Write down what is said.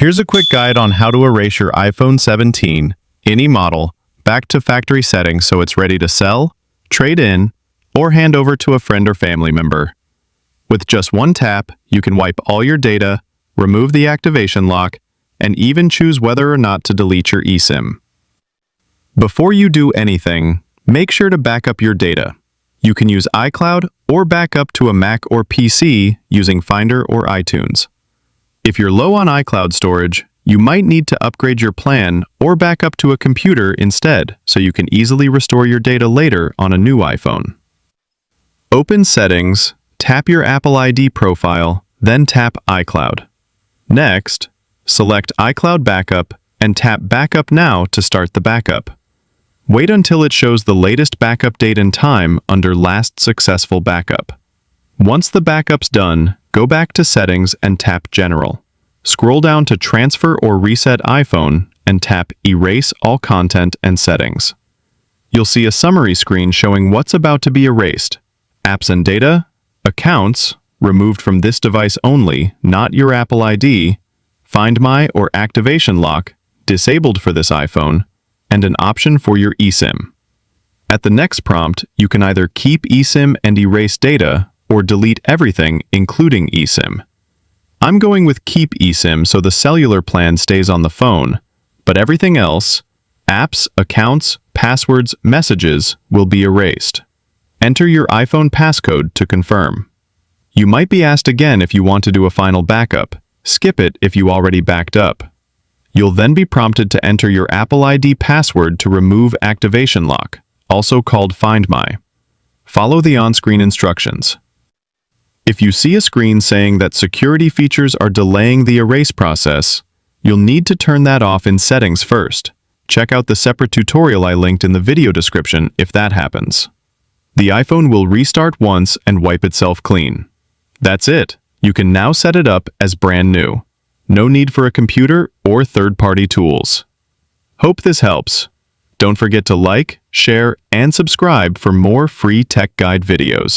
Here's a quick guide on how to erase your iPhone 17, any model, back to factory settings so it's ready to sell, trade in, or hand over to a friend or family member. With just one tap, you can wipe all your data, remove the activation lock, and even choose whether or not to delete your eSIM. Before you do anything, make sure to back up your data. You can use iCloud or back up to a Mac or PC using Finder or iTunes. If you're low on iCloud storage, you might need to upgrade your plan or back up to a computer instead so you can easily restore your data later on a new iPhone. Open Settings, tap your Apple ID profile, then tap iCloud. Next, select iCloud Backup and tap Backup Now to start the backup. Wait until it shows the latest backup date and time under Last Successful Backup. Once the backup's done, go back to Settings and tap General. Scroll down to Transfer or Reset iPhone and tap Erase All Content and Settings. You'll see a summary screen showing what's about to be erased. Apps and data, accounts, removed from this device only, not your Apple ID, Find My or Activation Lock, disabled for this iPhone, and an option for your eSIM. At the next prompt, you can either keep eSIM and erase data, or delete everything, including eSIM. I'm going with Keep eSIM so the cellular plan stays on the phone, but everything else, apps, accounts, passwords, messages, will be erased. Enter your iPhone passcode to confirm. You might be asked again if you want to do a final backup. Skip it if you already backed up. You'll then be prompted to enter your Apple ID password to remove activation lock, also called Find My. Follow the on-screen instructions. If you see a screen saying that security features are delaying the erase process, you'll need to turn that off in Settings first. Check out the separate tutorial I linked in the video description if that happens. The iPhone will restart once and wipe itself clean. That's it. You can now set it up as brand new. No need for a computer or third-party tools. Hope this helps. Don't forget to like, share, and subscribe for more free tech guide videos.